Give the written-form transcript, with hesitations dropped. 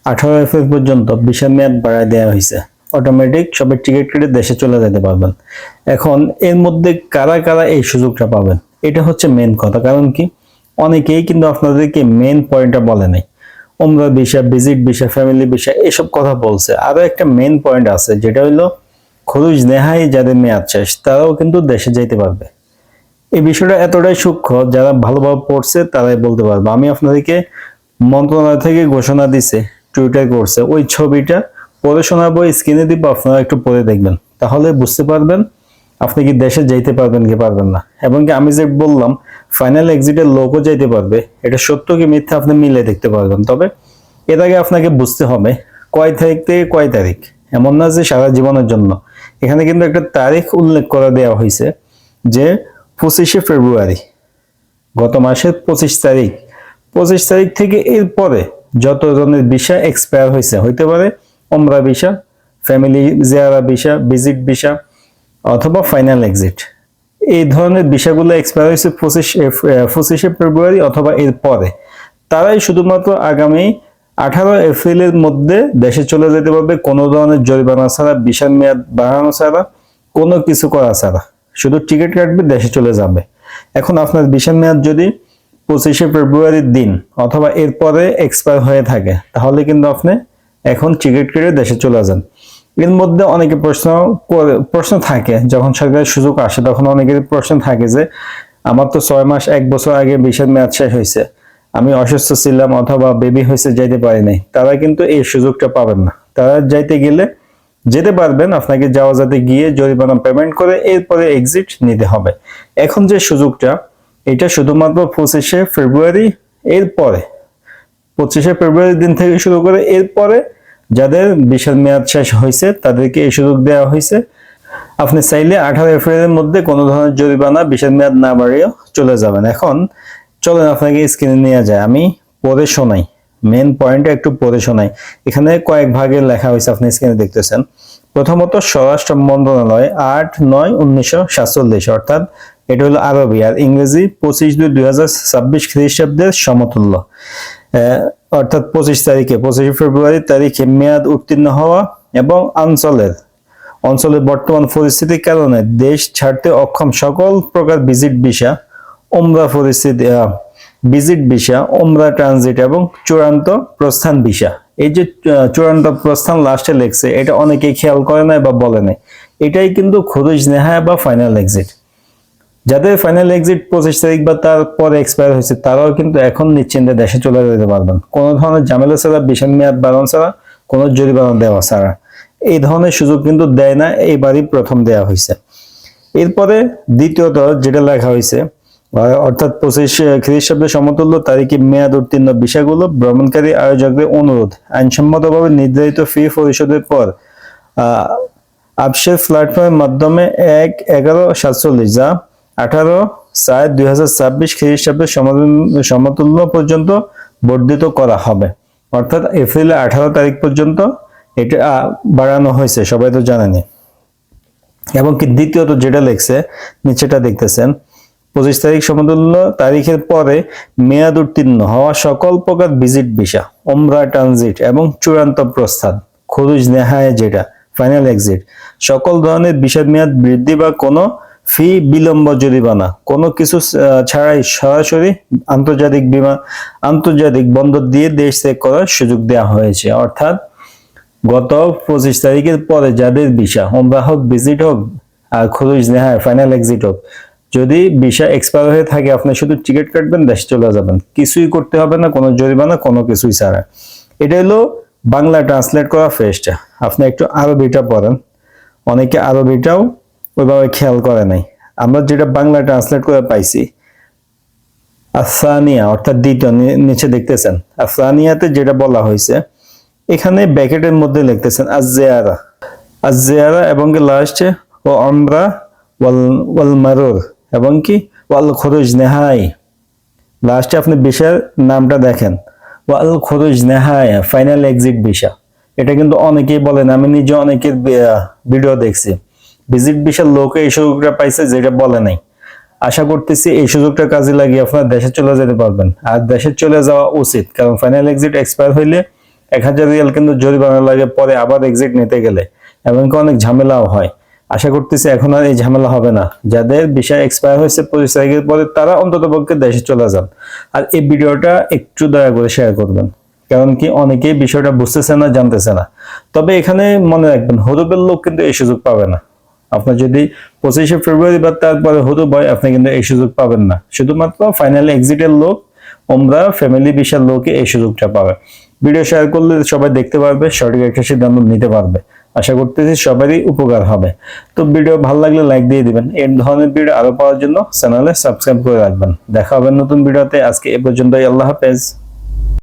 18 April পর্যন্ত ভিসার মেয়াদ বাড়ায় দেওয়া হয়েছে। অটোমেটিক সবাই টিকিট কেটে দেশে চলে যেতে পারবেন। এখন এর মধ্যে কারা কারা এই সুযোগটা পাবেন, এটা হচ্ছে মেন কথা। কারণ কি, অনেকেই কিন্তু আপনাদেরকে মেন পয়েন্টটা বলে নাই। উমরা visa, visit visa, family visa এসব কথা বলছে। আরো একটা মেন পয়েন্ট আছে, যেটা হলো খরচ নেহাই যাদের মেয়াদ শেষ তারাও কিন্তু দেশে যাইতে পারবে। এই বিষয়টা এতটাই সূক্ষ্ম, যারা ভালোভাবে পড়ছে তারাই বলতে পারবে। আমি আপনাদেরকে মন্ত্রণালয় থেকে ঘোষণা দিছে, টুইটার করছে, ওই ছবিটা পড়ে শোনাবো, স্ক্রিনে দিব, আপনারা একটু পড়ে দেখবেন, তাহলে বুঝতে পারবেন আপনি কি দেশে যাইতে পারবেন কি পারবেন না। এবং কি আমি যে বললাম ফাইনাল এক্সিটের লোকও যাইতে পারবে, এটা সত্য কি মিথ্যা আপনি মিলে দেখতে পারবেন। তবে এর আগে আপনাকে বুঝতে হবে কয় তারিখ থেকে কয় তারিখ, এমন না যে সারা জীবনের জন্য। এখানে কিন্তু একটা তারিখ উল্লেখ করে দেওয়া হয়েছে যে 25শে ফেব্রুয়ারি, গত মাসের 25 তারিখ। 25 তারিখ থেকে এরপরে যত ধরনের ভিসা এক্সপায়ার হয়েছে, হইতে পারে ওমরা visa, family Jiara visa, visit visa অথবা ফাইনাল এক্সিট, এই ধরনের ভিসাগুলো এক্সপায়ার হয়েছে 25শে ফেব্রুয়ারি অথবা এর পরে, তারাই শুধুমাত্র আগামী 18 এপ্রিলের মধ্যে দেশে চলে যেতে পারবে, কোনো ধরনের জরিমানা ছাড়া, ভিসার মেয়াদ বাড়ানো ছাড়া, কোনো কিছু করা ছাড়া। শুধু টিকিট কাটবে, দেশে চলে যাবে। এখন আপনার ভিসার মেয়াদ যদি 25শে ফেব্রুয়ারির দিন অথবা এরপরে এক্সপায়ার হয়ে থাকে, তাহলে কিন্তু আপনি এখন টিকিট কেটে দেশে চলে যান। এর মধ্যে অনেকে প্রশ্ন থাকে, যখন সরকারের সুযোগ আসে তখন অনেকের প্রশ্ন থাকে যে আমার তো 6 মাস 1 বছর আগে ভিসার মেয়াদ শেষ হয়েছে, আমি অসুস্থ ছিলাম অথবা বেবি হয়েছে, যাইতে পারি নাই। তারা কিন্তু এই সুযোগটা পাবেন না। তারা যাইতে গেলে যেতে পারবেন, আপনাকে যাওয়া যাতে গিয়ে জরিমানা পেমেন্ট করে এরপরে এক্সিট নিতে হবে। এখন যে সুযোগটা, এটা শুধুমাত্র 25শে ফেব্রুয়ারি এরপরে, 25শে ফেব্রুয়ারির দিন থেকে শুরু করে এরপরে যাদের ভিসার মেয়াদ শেষ হয়েছে তাদেরকে এই সুযোগ দেওয়া হয়েছে। আপনি চাইলে 18 এপ্রিলের মধ্যে কোনো ধরনের জরিমানা ভিসার মেয়াদ না বাড়িয়েও চলে যাবেন। এখন চলেন আপনাকে স্ক্রিনে নিয়ে যায়, আমি পড়ে শোনাই, মেন পয়েন্টটা একটু পড়ে শোনাই। এখানে কয়েক ভাগে লেখা হয়েছে, আপনি স্ক্রিনে দেখতেছেন। প্রথমত স্বরাষ্ট্র মন্ত্রণালয় 8/9/1947, অর্থাৎ এটা হলো আরবি, আর ইংরেজি 25/2/2026 খ্রিস্টাব্দের সমতুল্য। অর্থাৎ 25শে ফেব্রুয়ারি তারিখে মেয়াদ উত্তীর্ণ হওয়া এবং অঞ্চলের বর্তমান পরিস্থিতির কারণে দেশ ছাড়তে অক্ষম সকল প্রকার ভিজিট ভিসা, ওমরা ট্রানজিট এবং চূড়ান্ত প্রস্থান ভিসা। এই যে চূড়ান্ত প্রস্থান লাস্টে লেখছে, এটা অনেকেই খেয়াল করে না বা বলে নাই। এটাই কিন্তু খুরুজ নেহায়া বা ফাইনাল এক্সিট। যাদের ফাইনাল এক্সিট 25 তারিখ বা তার পরে এক্সপায়ার হয়েছে, তারাও কিন্তু এখন নিশ্চিন্তে দেশে চলে যেতে পারবেন, কোনো ধরনের ঝামেলা ছাড়া, ভিসার মেয়াদ বাড়ানো ছাড়া, কোনো জরিমানা দেওয়া ছাড়া। এই ধরনের সুযোগ কিন্তু দেয় না, এইবারই প্রথম দেওয়া হয়েছে। এরপরে দ্বিতীয়ত যেটা লেখা হয়েছে, অর্থাৎ 25 খ্রিস্টাব্দের সমতুল্য তারিখে মেয়াদ উত্তীর্ণ ভিসাগুলো ভ্রমণকারী আয়োজকদের অনুরোধ আইনসম্মতভাবে নির্ধারিত ফি পরিশোধের পর আপসের প্ল্যাটফর্মের মাধ্যমে 1/11/47, যা 18/4/2026 খ্রিস্টাব্দের সমতুল্য পর্যন্ত বর্ধিত করা হবে। অর্থাৎ এপ্রিলের 18 তারিখ পর্যন্ত এটা বাড়ানো হয়েছে, সবাই তো জানেনি। এবং কি দ্বিতীয়ত যেটা লেখছে, নিচেটা দেখতেছেন, 25 তারিখ সমতুল্য তারিখের পরে মেয়াদ উত্তীর্ণ হওয়া সকল প্রকার ভিজিট ভিসা, ওমরা ট্রানজিট এবং চূড়ান্ত প্রস্থান, খুরুজ নেহায়া যেটা ফাইনাল এক্সিট, সকল ধরনের ভিসার মেয়াদ বৃদ্ধি বা কোনো ফি, বিলম্ব, জরিমানা কোনো কিছু ছাড়াই সরাসরি আন্তর্জাতিক বন্দর দিয়ে দেশ ত্যাগ করার সুযোগ দেওয়া হয়েছে। অর্থাৎ গত 25 তারিখের পরে যাদের ভিসা, ওমরা হোক, ভিজিট হোক, আর খুরুজ নেহায়া ফাইনাল এক্সিট হোক, যদি ভিসা এক্সপায়ার হয়ে থাকে, আপনি শুধু টিকিট কাটবেন, দেশে চলে যাবেন, কিছুই করতে হবে না, কোনো জরিমানা, কোনো কিছুই ছাড়া। এটা হলো বাংলা ট্রান্সলেট করা ফেজটা। আপনি একটু আরবিটা পড়েন, অনেকে আরবিটাও ওইভাবে খেয়াল করে নাই। আমরা যেটা বাংলা ট্রান্সলেট করে পাইছি, আসানিয়া অর্থাৎ দ্বিতীয়, নিচে দেখতেছেন আসানিয়াতে যেটা বলা হয়েছে, এখানে ব্র্যাকেটের মধ্যে লিখতেছেন আজ-জিয়ারা এবং লাস্টে ও আমরা ওয়াল মারুর এবং কি ওয়াল খুরুজ নেহাই, লাস্টে আপনি ভিসার নামটা দেখেন, ওয়াল খুরুজ নেহায়া ফাইনাল এক্সিট ভিসা। এটা কিন্তু অনেকেই বলেন, আমি নিজে অনেকের ভিডিও দেখছি, ভিজিট ভিসার লোকে এই সুযোগটা পাইছে যেটা বলে নাই। আশা করতেছি এই সুযোগটা কাজে লাগিয়ে আপনারা দেশে চলে যেতে পারবেন। আর দেশে চলে যাওয়া উচিত, কারণ ফাইনাল এক্সিট এক্সপায়ার হইলে 1000 রিয়াল কিন্তু জরিমানা লাগে পরে আবার এক্সিট নিতে গেলে, এমনকি অনেক ঝামেলাও হয়। আশা করতেছি এখন আর এই ঝামেলা হবে না। যাদের ভিসা এক্সপায়ার হয়েছে 25 তারিখের পরে তারা অন্ততপক্ষে দেশে চলে যান। আর এই ভিডিওটা একটু দয়া করে শেয়ার করবেন, কারণ কি অনেকেই বিষয়টা বুঝতেছে না, জানতেছে না। তবে এখানে মনে রাখবেন, হরুপের লোক কিন্তু এই সুযোগ পাবে না। আপনার যদি 25শে ফেব্রুয়ারি বা তারপরে হরুপ হয়, আপনি কিন্তু এই সুযোগ পাবেন না। শুধুমাত্র ফাইনাল এক্সিটের লোক, ওমরা ফ্যামিলি ভিসার লোকে এই সুযোগটা পাবে। ভিডিও শেয়ার করলে সবাই দেখতে পারবে, সঠিক একটা সিদ্ধান্ত নিতে পারবে। আশা করতেছি সবারই উপকার হবে। তো ভিডিও ভালো লাগলে লাইক দিয়ে দিবেন। এই ধরনের ভিডিও আরো পাওয়ার জন্য চ্যানেলে সাবস্ক্রাইব করে রাখবেন। দেখা হবে নতুন ভিডিওতে। আজকে এ পর্যন্তই। আল্লাহ হাফেজ।